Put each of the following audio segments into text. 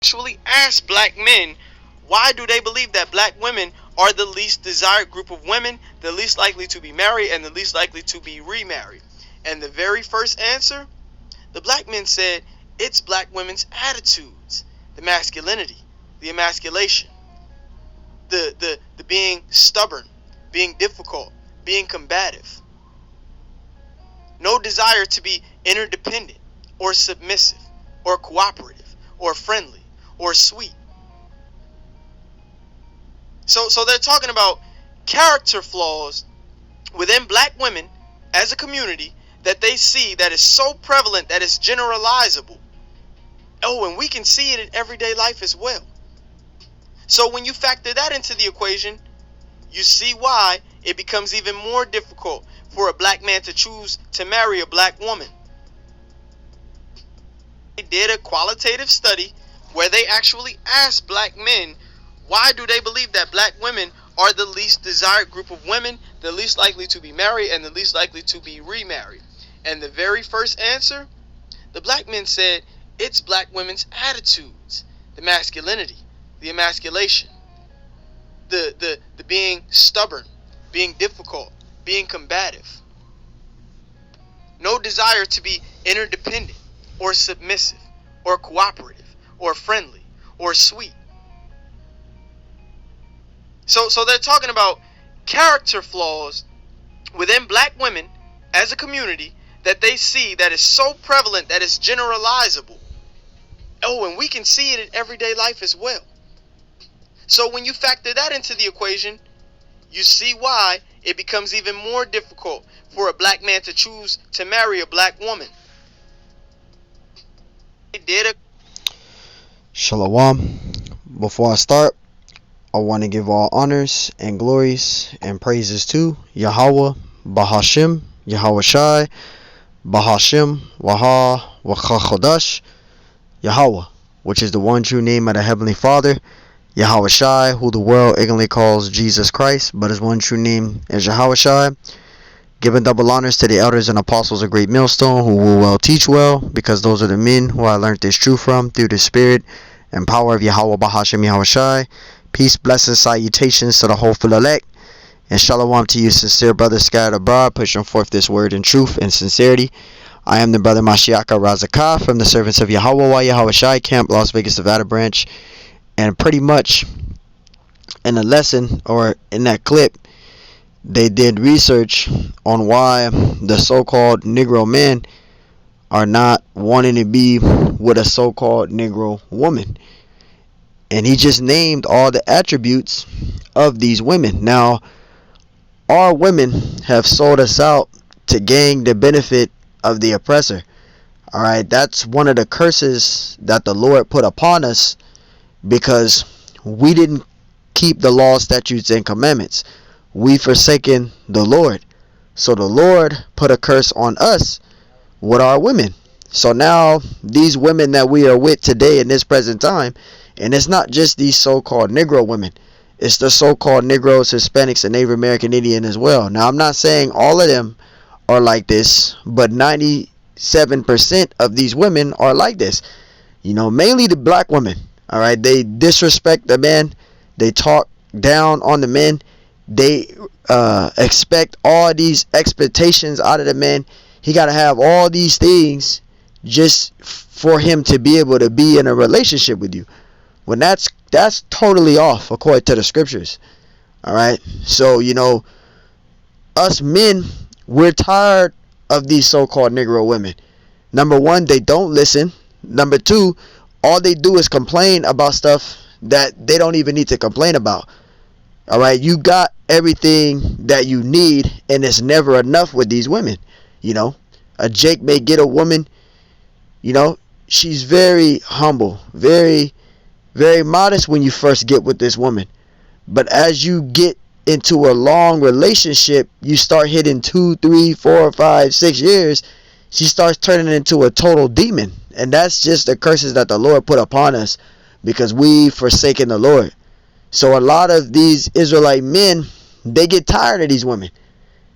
actually asked black men, why do they believe that black women are the least desired group of women, the least likely to be married, and the least likely to be remarried? And the very first answer, the black men said, it's black women's attitudes, the masculinity, the emasculation, the being stubborn, being difficult, being combative. No desire to be interdependent or submissive or cooperative or friendly or sweet. So they're talking about character flaws within black women as a community that they see that is so prevalent that it's generalizable. Oh, and we can see it in everyday life as well. So when you factor that into the equation, you see why it becomes even more difficult for a black man to choose to marry a black woman. They did a qualitative study where they actually asked black men, why do they believe that black women are the least desired group of women, the least likely to be married, and the least likely to be remarried? And the very first answer, the black men said, it's black women's attitudes, the masculinity, the emasculation, the being stubborn, being difficult, being combative. No desire to be interdependent or submissive or cooperative or friendly or sweet. So they're talking about character flaws within black women as a community that they see that is so prevalent that it's generalizable. Oh, and we can see it in everyday life as well. So when you factor that into the equation, you see why it becomes even more difficult for a black man to choose to marry a black woman. Shalom. Before I start, I want to give all honors and glories and praises to Yahweh, Bahashim, Yahweh Shai, Bahashim, Waha, Wacha Chodash, Yahweh, which is the one true name of the Heavenly Father, Yahweh Shai, who the world ignorantly calls Jesus Christ, but his one true name is Yahweh Shai. Giving double honors to the elders and apostles of Great Millstone, who will well teach well, because those are the men who I learned this truth from through the spirit and power of Yahweh Bahashim Yahweh Shai. Peace, blessings, salutations to the hopeful elect, and shalom to you, sincere brothers scattered abroad, pushing forth this word in truth and sincerity. I am the brother Mashiach Razakah from the servants of Yahweh Yahweh Shai Camp, Las Vegas, Nevada branch. And pretty much in a lesson, or in that clip, they did research on why the so-called Negro men are not wanting to be with a so-called Negro woman. And he just named all the attributes of these women. Now, our women have sold us out to gain the benefit of the oppressor. Alright, that's one of the curses that the Lord put upon us, because we didn't keep the law, statutes, and commandments. We forsaken the Lord. So the Lord put a curse on us with our women. So now these women that we are with today in this present time, and it's not just these so-called Negro women, it's the so-called Negroes, Hispanics, and Native American Indian as well. Now, I'm not saying all of them are like this, but 97% of these women are like this. You know, mainly the black women. All right, they disrespect the men. They talk down on the men. They expect all these expectations out of the man. He got to have all these things just for him to be able to be in a relationship with you. When that's totally off according to the scriptures. All right, so you know, us men, we're tired of these so-called Negro women. Number one, they don't listen. Number two, all they do is complain about stuff that they don't even need to complain about. All right, you got everything that you need, and it's never enough with these women. You know, a Jake may get a woman, you know, she's very humble, very, very modest when you first get with this woman. But as you get into a long relationship, you start hitting 2, 3, 4, 5, 6 years, she starts turning into a total demon. And that's just the curses that the Lord put upon us, because we forsaken the Lord. So a lot of these Israelite men, they get tired of these women.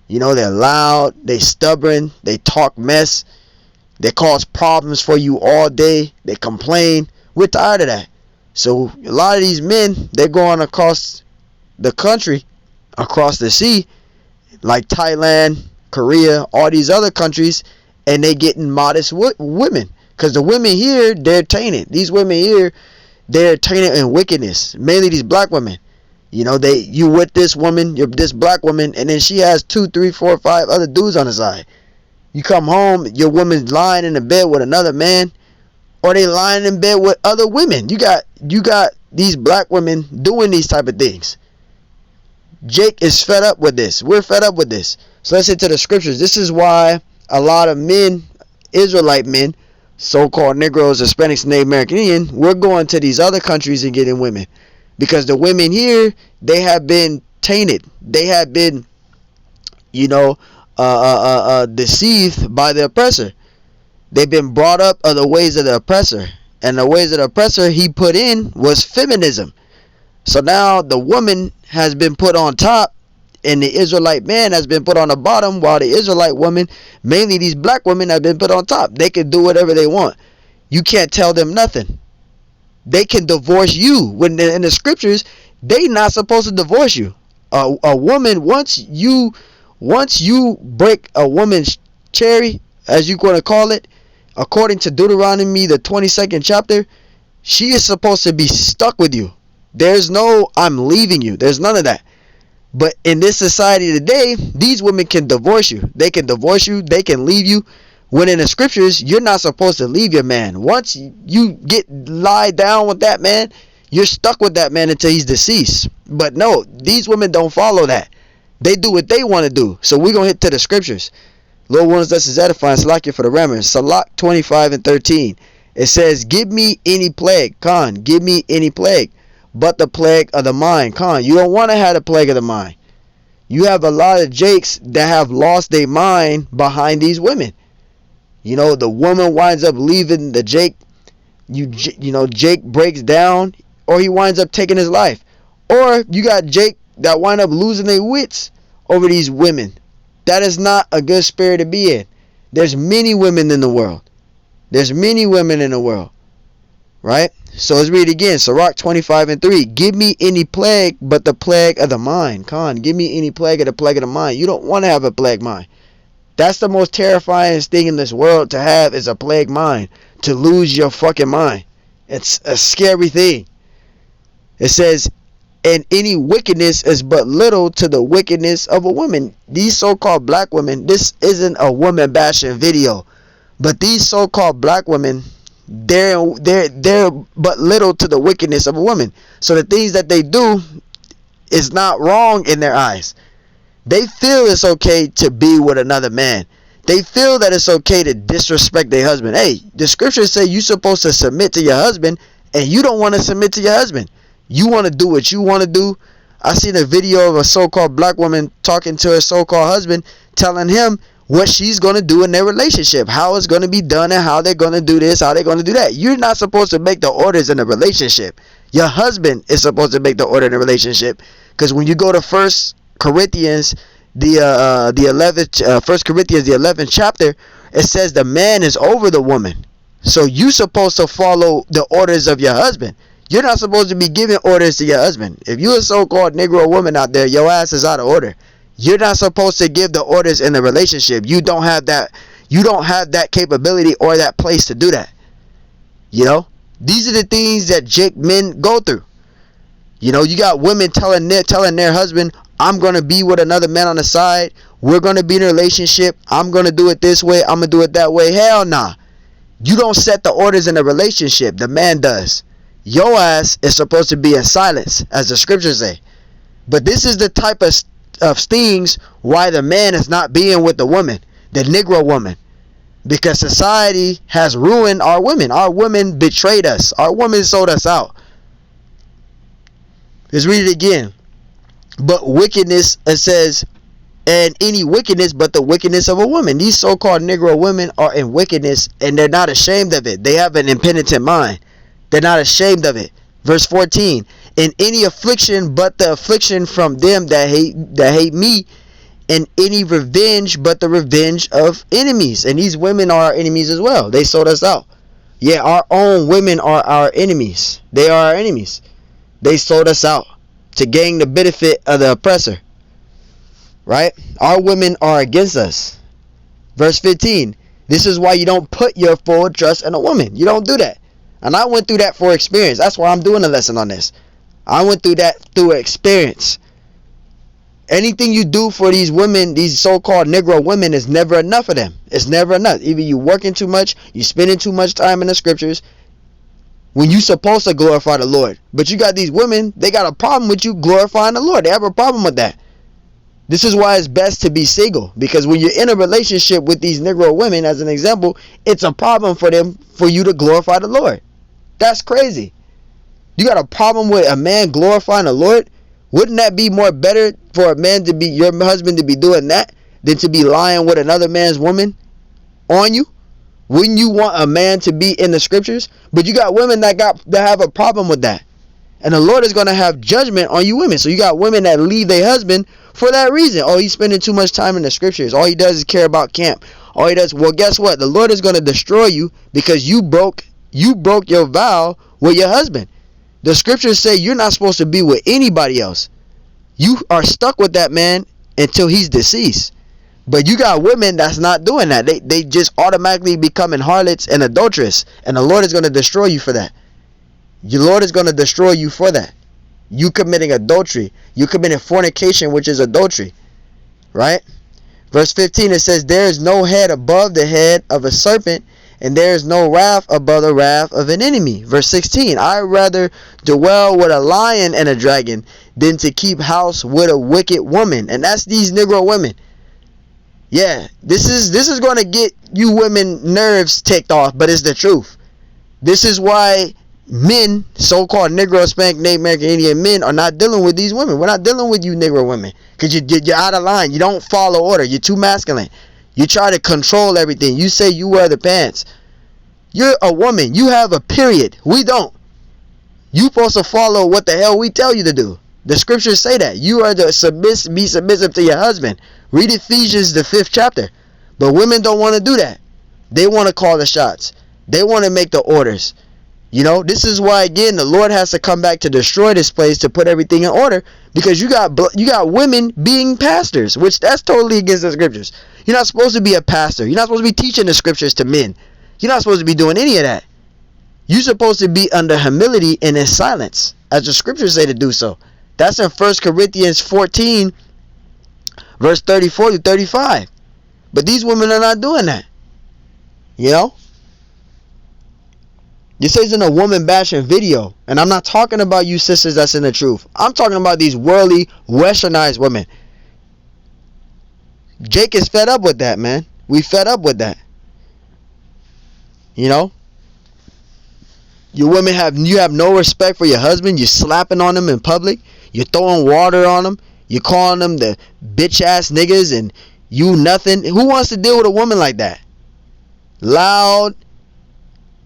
You know, they're loud, they stubborn, they talk mess, they cause problems for you all day, they complain. We're tired of that. So a lot of these men, they're going across the country, across the sea, like Thailand, Korea, all these other countries, and they getting modest women. Because the women here, they're tainted. These women here, they're tainted in wickedness. Mainly these black women. You know, you with this woman, you're this black woman, and then she has 2, 3, 4, 5 other dudes on the side. You come home, your woman's lying in the bed with another man, or they lying in bed with other women. You got these black women doing these type of things. Jake is fed up with this. We're fed up with this. So let's get to the scriptures. This is why a lot of men, Israelite men, so-called Negroes, Hispanics, Native American Indian, we're going to these other countries and getting women. Because the women here, they have been tainted. They have been, deceived by the oppressor. They've been brought up of the ways of the oppressor. And the ways of the oppressor he put in was feminism. So now the woman has been put on top and the Israelite man has been put on the bottom, while the Israelite woman, mainly these black women, have been put on top. They can do whatever they want. You can't tell them nothing. They can divorce you. When in the scriptures, they not supposed to divorce you. A woman, once you break a woman's cherry, as you're going to call it, according to Deuteronomy, the 22nd chapter, she is supposed to be stuck with you. There's no, I'm leaving you. There's none of that. But in this society today, these women can divorce you. They can divorce you. They can leave you. When in the scriptures, you're not supposed to leave your man. Once you lie down with that man, you're stuck with that man until he's deceased. But no, these women don't follow that. They do what they want to do. So we're going to hit to the scriptures. Lord wants us to edify and select you for the remnant. Salak 25:13. It says, give me any plague. Khan, give me any plague. But the plague of the mind. Khan, you don't want to have the plague of the mind. You have a lot of Jakes that have lost their mind behind these women. You know, the woman winds up leaving the Jake. Jake breaks down, or he winds up taking his life. Or you got Jake that wind up losing their wits over these women. That is not a good spirit to be in. There's many women in the world. There's many women in the world. Right? So let's read it again. Sirach 25:3. Give me any plague but the plague of the mind. Khan, give me any plague of the mind. You don't want to have a plague mind. That's the most terrifying thing in this world to have, is a plague mind. To lose your fucking mind. It's a scary thing. It says, and any wickedness is but little to the wickedness of a woman. These so-called black women, this isn't a woman bashing video, but these so-called black women, they're but little to the wickedness of a woman. So the things that they do is not wrong in their eyes. They feel it's okay to be with another man. They feel that it's okay to disrespect their husband. Hey, the scriptures say you're supposed to submit to your husband, and you don't want to submit to your husband. You want to do what you want to do. I seen a video of a so-called black woman talking to her so-called husband, telling him what she's going to do in their relationship, how it's going to be done, and how they're going to do this, how they're going to do that. You're not supposed to make the orders in a relationship. Your husband is supposed to make the order in a relationship. Because when you go to 1 Corinthians, the 11th chapter, it says the man is over the woman. So you're supposed to follow the orders of your husband. You're not supposed to be giving orders to your husband. If you're a so-called Negro woman out there, your ass is out of order. You're not supposed to give the orders in the relationship. You don't have that capability or that place to do that. You know, these are the things that Jake men go through. You know, you got women telling their husband, I'm going to be with another man on the side. We're going to be in a relationship. I'm going to do it this way. I'm going to do it that way. Hell nah. You don't set the orders in a relationship. The man does. Your ass is supposed to be in silence, as the scriptures say. But this is the type of things why the man is not being with the woman, the Negro woman. Because society has ruined our women. Our women betrayed us. Our women sold us out. Let's read it again. But wickedness, it says, and any wickedness but the wickedness of a woman. These so-called Negro women are in wickedness, and they're not ashamed of it. They have an impenitent mind. They're not ashamed of it. Verse 14. In any affliction but the affliction from them that hate me, and any revenge but the revenge of enemies. And these women are our enemies as well. They sold us out. Yeah, our own women are our enemies. They are our enemies. They sold us out to gain the benefit of the oppressor. Right? Our women are against us. Verse 15. This is why you don't put your full trust in a woman. You don't do that. And I went through that for experience. That's why I'm doing a lesson on this. I went through that through experience. Anything you do for these women, these so-called Negro women, is never enough for them. It's never enough. Either you working too much, you spending too much time in the scriptures, when you supposed to glorify the Lord. But you got these women, they got a problem with you glorifying the Lord. They have a problem with that. This is why it's best to be single. Because when you're in a relationship with these Negro women, as an example, it's a problem for them, for you to glorify the Lord. That's crazy. You got a problem with a man glorifying the Lord? Wouldn't that be more better for a man to be, your husband to be doing that, than to be lying with another man's woman on you? Wouldn't you want a man to be in the scriptures? But you got women that have a problem with that. And the Lord is going to have judgment on you women. So you got women that leave their husband for that reason. Oh, he's spending too much time in the scriptures. All he does is care about camp. All he does, well, guess what? The Lord is going to destroy you because you broke your vow with your husband. The scriptures say you're not supposed to be with anybody else. You are stuck with that man until he's deceased. But you got women that's not doing that. They just automatically becoming harlots and adulteress. And the Lord is going to destroy you for that. Your Lord is going to destroy you for that. You committing adultery. You committing fornication, which is adultery. Right? Verse 15, it says, there is no head above the head of a serpent, and there is no wrath above the wrath of an enemy. Verse 16, I rather dwell with a lion and a dragon than to keep house with a wicked woman. And that's these Negro women. Yeah, this is going to get you women nerves ticked off, but it's the truth. This is why men, so-called Negro, Hispanic, Native American, Indian men, are not dealing with these women. We're not dealing with you Negro women because you're out of line. You don't follow order. You're too masculine. You try to control everything. You say you wear the pants. You're a woman. You have a period. We don't. You supposed to follow what the hell we tell you to do. The scriptures say that. You are to be submissive to your husband. Read Ephesians, the 5th chapter. But women don't want to do that. They want to call the shots. They want to make the orders. You know, this is why, again, the Lord has to come back to destroy this place, to put everything in order, because you got women being pastors, which that's totally against the scriptures. You're not supposed to be a pastor. You're not supposed to be teaching the scriptures to men. You're not supposed to be doing any of that. You're supposed to be under humility and in silence, as the scriptures say to do so. That's in 1 Corinthians 14, verse 34 to 35. But these women are not doing that. You know? This isn't a woman bashing video. And I'm not talking about you sisters that's in the truth. I'm talking about these worldly, westernized women. Jake is fed up with that, man. We fed up with that. You know? You women have no respect for your husband. You're slapping on them in public. You're throwing water on them. You're calling them the bitch ass niggas and you nothing. Who wants to deal with a woman like that? Loud,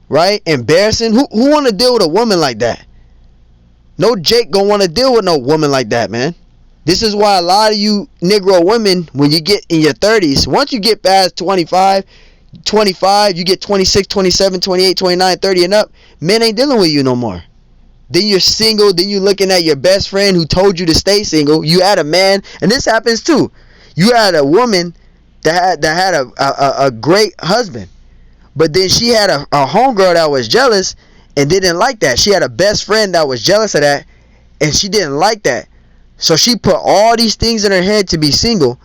right? Embarrassing. Who want to deal with a woman like that? No Jake gonna want to deal with no woman like that, man. This is why a lot of you Negro women, when you get in your 30s, once you get past 25, you get 26, 27, 28, 29, 30 and up, men ain't dealing with you no more. Then you're single. Then you're looking at your best friend who told you to stay single. You had a man, and this happens too. You had a woman that had a great husband, but then she had a homegirl that was jealous and didn't like that. She had a best friend that was jealous of that, and she didn't like that. So she put all these things in her head to be single.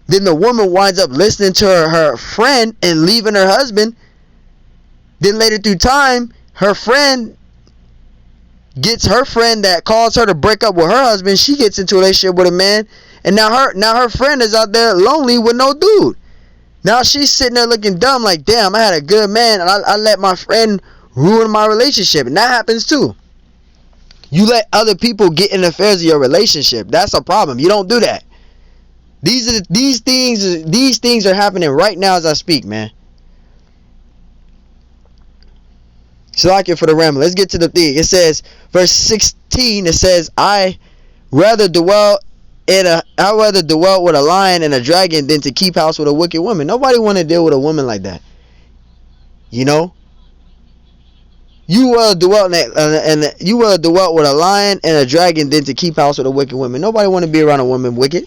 Then the woman winds up listening to her friend and leaving her husband. Then later through time, her friend gets her friend that caused her to break up with her husband. She gets into a relationship with a man, and now her friend is out there lonely with no dude. Now she's sitting there looking dumb, like, damn, I had a good man and I let my friend ruin my relationship. And that happens too. You let other people get in the affairs of your relationship. That's a problem. You don't do that. These things are happening right now as I speak, man. Salakia for the ramble. Let's get to the thing. It says, verse 16, it says, I rather dwell with a lion and a dragon than to keep house with a wicked woman. Nobody want to deal with a woman like that. You know? You will dwell you will dwell with a lion and a dragon than to keep house with a wicked woman. Nobody want to be around a woman wicked,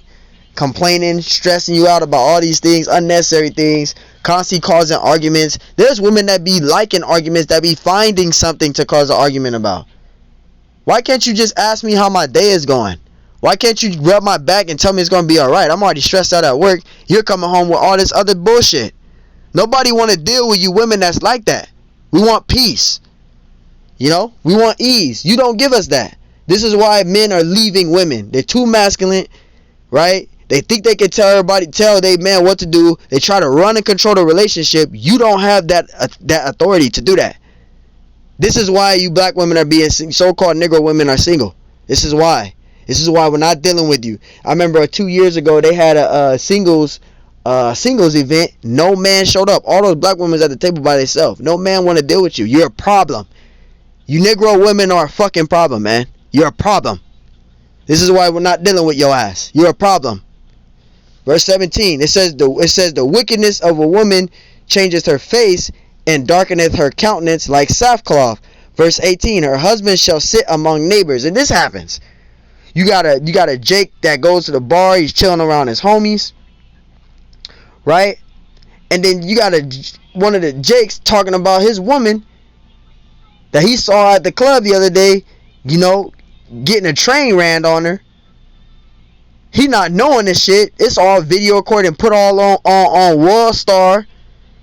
complaining, stressing you out about all these things, unnecessary things, constantly causing arguments. There's women that be liking arguments, that be finding something to cause an argument about. Why can't you just ask me how my day is going? Why can't you rub my back and tell me it's going to be alright? I'm already stressed out at work. You're coming home with all this other bullshit. Nobody want to deal with you women that's like that. We want peace. You know, we want ease. You don't give us that. This is why men are leaving women. They're too masculine, right? They think they can tell their man what to do. They try to run and control the relationship. You don't have that authority to do that. This is why you black women are being so-called Negro women are single. This is why. This is why we're not dealing with you. I remember 2 years ago they had a singles event. No man showed up. All those black women at the table by themselves. No man want to deal with you. You're a problem. You Negro women are a fucking problem, man. You're a problem. This is why we're not dealing with your ass. You're a problem. Verse 17. It says the wickedness of a woman changeth her face and darkeneth her countenance like sackcloth. Verse 18. Her husband shall sit among neighbors. And this happens. You got a Jake that goes to the bar. He's chilling around his homies, right? And then you got one of the Jakes talking about his woman that he saw at the club the other day, you know, getting a train ran on her. He not knowing this shit. It's all video recorded and put all on World Star,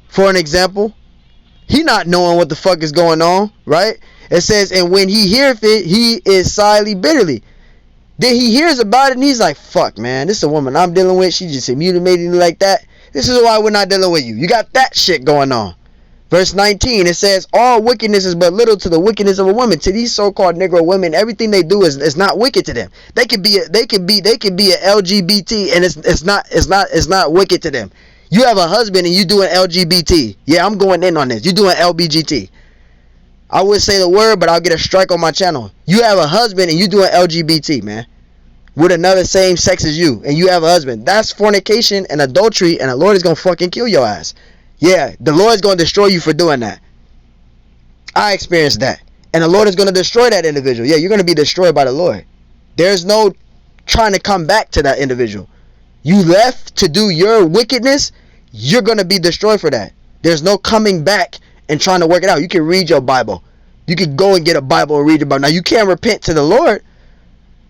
for an example. He not knowing what the fuck is going on, right? It says, and when he heareth it, he is silently bitterly. Then he hears about it and he's like, fuck, man, this is a woman I'm dealing with. She just mutilated me like that. This is why we're not dealing with you. You got that shit going on. Verse 19, it says, all wickedness is but little to the wickedness of a woman. To these so-called Negro women, everything they do is not wicked to them. They could be a LGBT and it's not wicked to them. You have a husband and you doing LGBT. Yeah, I'm going in on this. You doing LBGT. I would say the word, but I'll get a strike on my channel. You have a husband and you doing LGBT, man, with another same sex as you, and you have a husband. That's fornication and adultery, and the Lord is gonna fucking kill your ass. Yeah, the Lord is going to destroy you for doing that. I experienced that. And the Lord is going to destroy that individual. Yeah, you're going to be destroyed by the Lord. There's no trying to come back to that individual. You left to do your wickedness, you're going to be destroyed for that. There's no coming back and trying to work it out. You can read your Bible. You can go and get a Bible and read your Bible. Now, you can't repent to the Lord,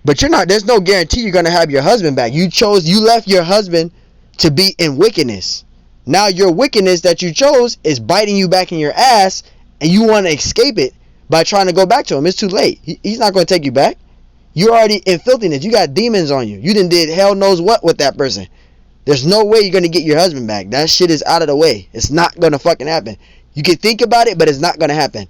but there's no guarantee you're going to have your husband back. You left your husband to be in wickedness. Now your wickedness that you chose is biting you back in your ass, and you want to escape it by trying to go back to him. It's too late. He's not going to take you back. You're already in filthiness. You got demons on you. You done did hell knows what with that person. There's no way you're going to get your husband back. That shit is out of the way. It's not going to fucking happen. You can think about it, but it's not going to happen.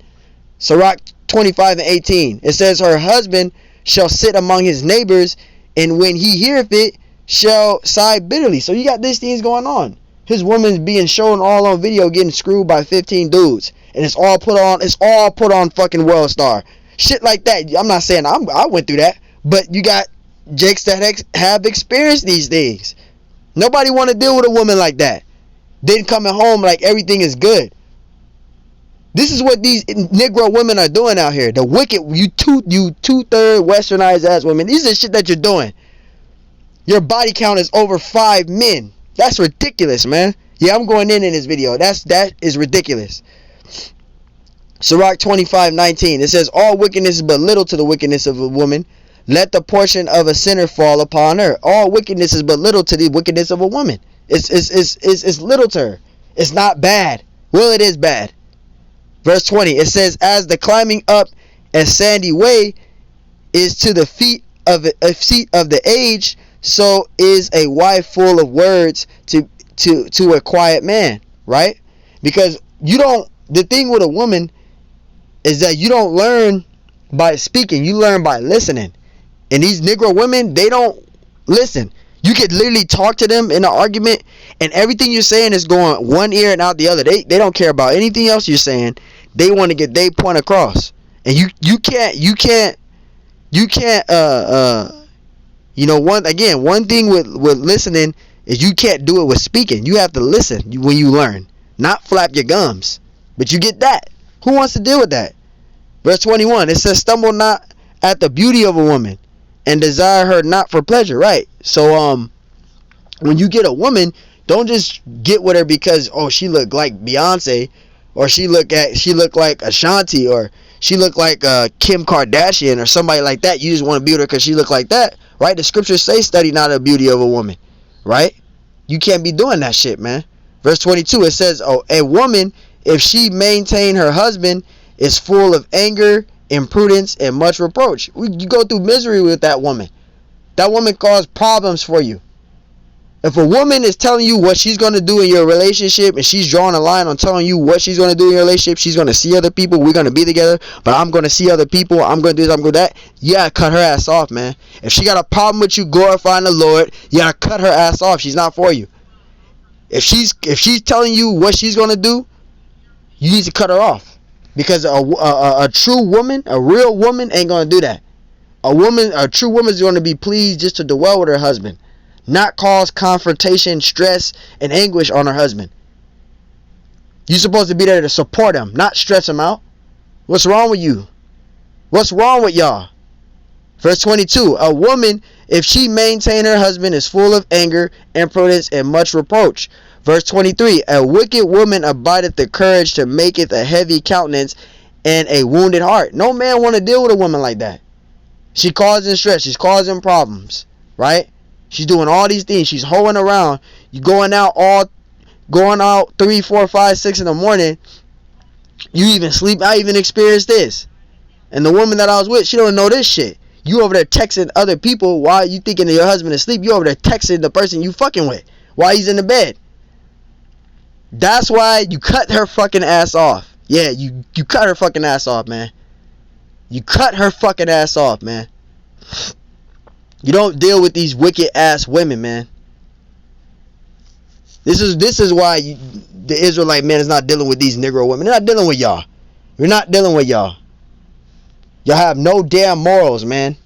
Sirach 25 and 18. It says, her husband shall sit among his neighbors, and when he heareth it, shall sigh bitterly. So you got these things going on. His woman's being shown all on video getting screwed by 15 dudes. And it's all put on fucking World Star. Shit like that. I'm not saying I went through that. But you got Jakes that have experienced these things. Nobody want to deal with a woman like that. Then coming home like everything is good. This is what these Negro women are doing out here. The wicked, you two-third westernized ass women. These are shit that you're doing. Your body count is over 5 men. That's ridiculous, man. Yeah, I'm going in this video. That is ridiculous. Sirach 25:19. It says, all wickedness is but little to the wickedness of a woman. Let the portion of a sinner fall upon her. All wickedness is but little to the wickedness of a woman. It's little to her. It's not bad. Well, it is bad. Verse 20. It says, as the climbing up a sandy way is to the feet of the age, so is a wife full of words to a quiet man, right? Because the thing with a woman is that you don't learn by speaking, you learn by listening. And these Negro women, they don't listen. You could literally talk to them in an argument, and everything you're saying is going one ear and out the other. They don't care about anything else you're saying. They want to get their point across. And you can't one thing with listening is you can't do it with speaking. You have to listen when you learn, not flap your gums. But you get that. Who wants to deal with that? Verse 21, it says, stumble not at the beauty of a woman, and desire her not for pleasure. Right? So, when you get a woman, don't just get with her because, oh, she look like Beyonce, or she look like Ashanti, or she look like Kim Kardashian or somebody like that. You just want to be with her because she look like that, right? The scriptures say, study not the beauty of a woman, right? You can't be doing that shit, man. Verse 22, it says, oh, a woman, if she maintain her husband, is full of anger, imprudence, and much reproach. You go through misery with that woman. That woman caused problems for you. If a woman is telling you what she's going to do in your relationship, and she's drawing a line on telling you what she's going to do in your relationship, she's going to see other people, we're going to be together, but I'm going to see other people, I'm going to do this, I'm going to do that, you got to cut her ass off, man. If she got a problem with you glorifying the Lord, you got to cut her ass off. She's not for you. If she's telling you what she's going to do, you need to cut her off. Because a true woman, a real woman, ain't going to do that. A true woman is going to be pleased just to dwell with her husband, not cause confrontation, stress, and anguish on her husband. You're supposed to be there to support him, not stress him out. What's wrong with you? What's wrong with y'all? Verse 22, a woman, if she maintain her husband, is full of anger, imprudence, and much reproach. Verse 23, a wicked woman abideth the courage to maketh a heavy countenance and a wounded heart. No man want to deal with a woman like that. She causing stress. She's causing problems, right? She's doing all these things. She's hoeing around. You going out 3, 4, 5, 6 in the morning. You even sleep. I even experienced this. And the woman that I was with, she don't know this shit. You over there texting other people while you thinking that your husband is asleep. You over there texting the person you fucking with while he's in the bed. That's why you cut her fucking ass off. Yeah, you cut her fucking ass off, man. You cut her fucking ass off, man. You don't deal with these wicked ass women, man. This is why the Israelite man is not dealing with these Negro women. They're not dealing with y'all. We're not dealing with y'all. Y'all have no damn morals, man.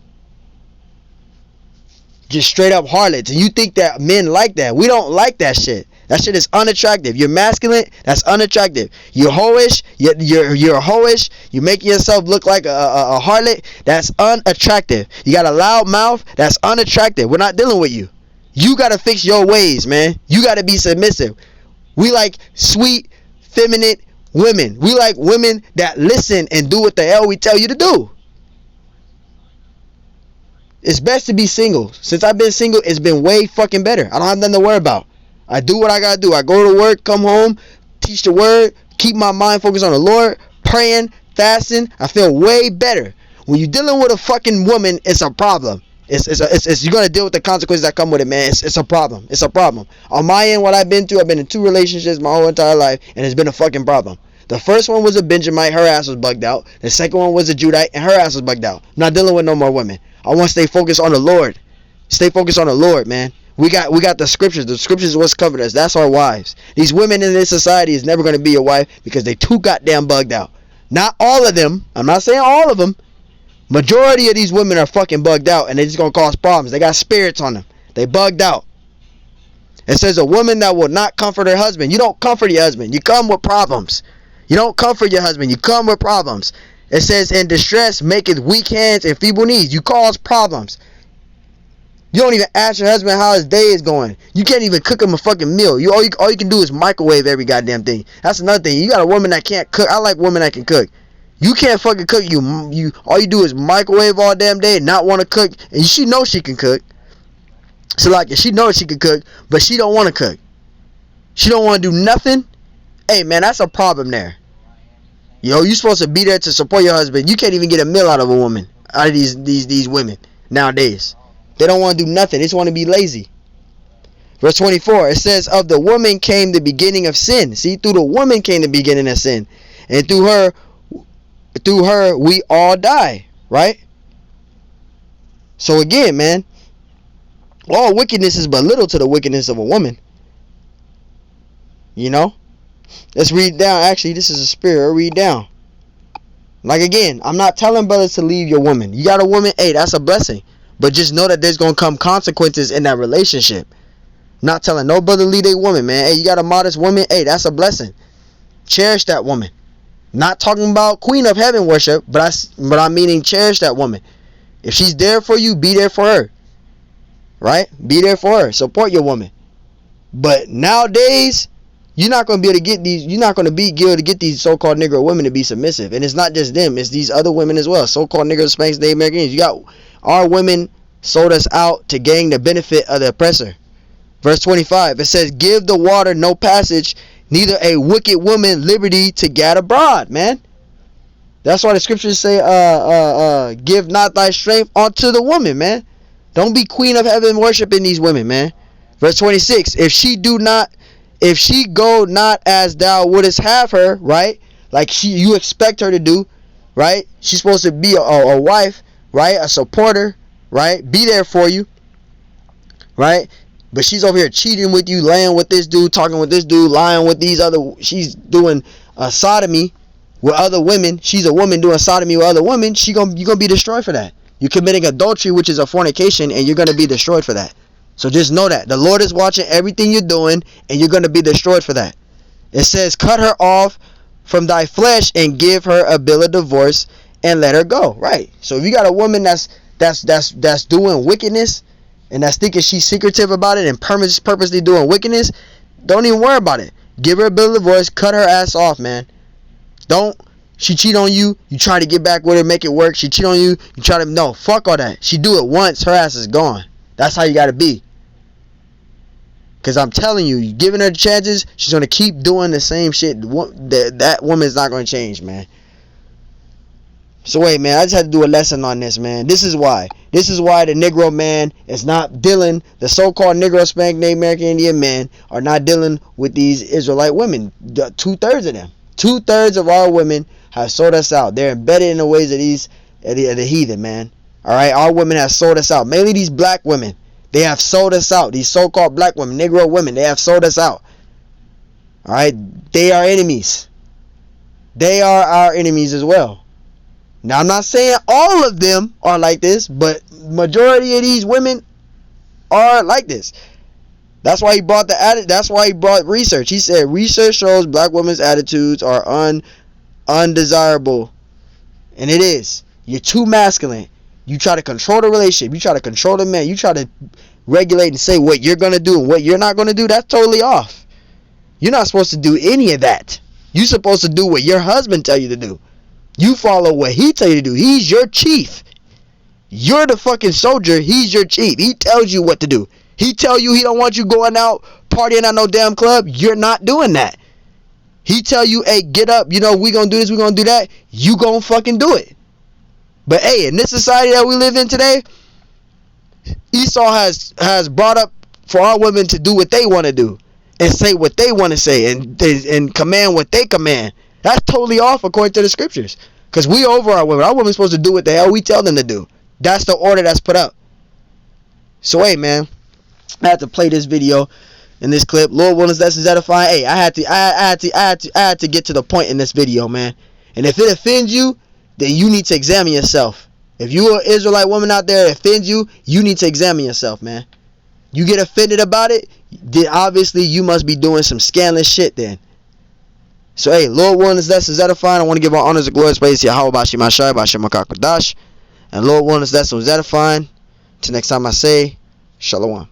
Just straight up harlots. And you think that men like that. We don't like that shit. That shit is unattractive. You're masculine, that's unattractive. You're hoish, you're hoish, you make yourself look like a harlot, that's unattractive. You got a loud mouth, that's unattractive. We're not dealing with you. You got to fix your ways, man. You got to be submissive. We like sweet, feminine women. We like women that listen and do what the hell we tell you to do. It's best to be single. Since I've been single, it's been way fucking better. I don't have nothing to worry about. I do what I gotta do. I go to work, come home, teach the word, keep my mind focused on the Lord, praying, fasting. I feel way better. When you're dealing with a fucking woman, it's a problem. You're gonna deal with the consequences that come with it, man. It's a problem. It's a problem. On my end, what I've been through, I've been in 2 relationships my whole entire life, and it's been a fucking problem. The first one was a Benjamite, her ass was bugged out. The second one was a Judite, and her ass was bugged out. I'm not dealing with no more women. I want to stay focused on the Lord. Stay focused on the Lord, man. We got the scriptures. The scriptures is what's covered us. That's our wives. These women in this society is never going to be your wife because they too goddamn bugged out. Not all of them. I'm not saying all of them. Majority of these women are fucking bugged out and they just going to cause problems. They got spirits on them. They bugged out. It says a woman that will not comfort her husband. You don't comfort your husband. You come with problems. You don't comfort your husband. You come with problems. It says in distress maketh weak hands and feeble knees. You cause problems. You don't even ask your husband how his day is going. You can't even cook him a fucking meal. All you can do is microwave every goddamn thing. That's another thing. You got a woman that can't cook. I like women that can cook. You can't fucking cook. All you do is microwave all damn day and not want to cook. And she knows she can cook. So like, she knows she can cook, but she don't want to cook. She don't want to do nothing. Hey man, that's a problem there. Yo, you supposed to be there to support your husband. You can't even get a meal out of a woman. Out of these women nowadays. They don't want to do nothing. They just want to be lazy. Verse 24, it says, of the woman came the beginning of sin. See, through the woman came the beginning of sin. And through her, we all die. Right? So again, man, all wickedness is but little to the wickedness of a woman. You know? Let's read down. Actually, this is a spirit. I'll read down. Like again, I'm not telling brothers to leave your woman. You got a woman, hey, that's a blessing. But just know that there's going to come consequences in that relationship. Not telling no brother to leave their woman, man. Hey, you got a modest woman, hey, that's a blessing. Cherish that woman. Not talking about queen of heaven worship, but I'm meaning cherish that woman. If she's there for you, be there for her. Right? Be there for her. Support your woman. But nowadays, you're not going to be able to get these. You're not going to be able to get these so-called Negro women to be submissive. And it's not just them. It's these other women as well. So-called Negro, Spanx, Native Americans. You got our women sold us out to gain the benefit of the oppressor. Verse 25. It says, "Give the water no passage, neither a wicked woman liberty to gad abroad." Man, that's why the scriptures say, "Give not thy strength unto the woman." Man, don't be queen of heaven worshiping these women, man. Verse 26. If she go not as thou wouldest have her, right? Like you expect her to do, right? She's supposed to be a wife, right? A supporter, right? Be there for you, right? But she's over here cheating with you, laying with this dude, talking with this dude, lying with these other. She's doing sodomy with other women. She's a woman doing sodomy with other women. You're gonna be destroyed for that. You're committing adultery, which is a fornication, and you're gonna be destroyed for that. So just know that the Lord is watching everything you're doing, and you're gonna be destroyed for that. It says, "Cut her off from thy flesh and give her a bill of divorce and let her go." Right. So if you got a woman that's doing wickedness, and that's thinking she's secretive about it and purposely doing wickedness, don't even worry about it. Give her a bill of divorce, cut her ass off, man. She cheat on you, you try to get back with her, make it work. She cheat on you, you try to, no, fuck all that. She do it once, her ass is gone. That's how you gotta be. Because I'm telling you, you giving her the chances, she's gonna keep doing the same shit. That woman's not gonna change, man. So wait, man, I just had to do a lesson on this, man. This is why the Negro man is not dealing, the so-called Negro, Spanx, Native American Indian men are not dealing with these Israelite women. 2/3 of them. 2/3 of our women have sold us out. They're embedded in the ways of the heathen, man. Alright, our women have sold us out. Mainly these black women. They have sold us out. These so-called black women, Negro women, they have sold us out. Alright, they are enemies. They are our enemies as well. Now, I'm not saying all of them are like this, but majority of these women are like this. That's why he brought that's why he brought research. He said research shows black women's attitudes are undesirable. And it is. You're too masculine. You try to control the relationship. You try to control the man. You try to regulate and say what you're going to do and what you're not going to do. That's totally off. You're not supposed to do any of that. You're supposed to do what your husband tell you to do. You follow what he tell you to do. He's your chief. You're the fucking soldier. He's your chief. He tells you what to do. He tell you he don't want you going out partying at no damn club. You're not doing that. He tell you, hey, get up. We gonna do this. We gonna do that. You gonna fucking do it. But hey, in this society that we live in today, Esau has brought up for our women to do what they want to do and say what they want to say and command what they command. That's totally off according to the scriptures. Because we over our women. Our women's supposed to do what the hell we tell them to do. That's the order that's put up. So hey, man, I had to play this video in this clip. Lord willing, that's edifying. Hey, I had to get to the point in this video, man. And if it offends you, then you need to examine yourself. If you're an Israelite woman out there that offends you, you need to examine yourself, man. You get offended about it, then obviously you must be doing some scandalous shit then. So hey, Lord willing, that's edifying. I want to give all honors and glory praise to Yahweh Bashim Ashai Bashim Makakadash. And Lord willing, that's edifying. Till next time I say, Shalom.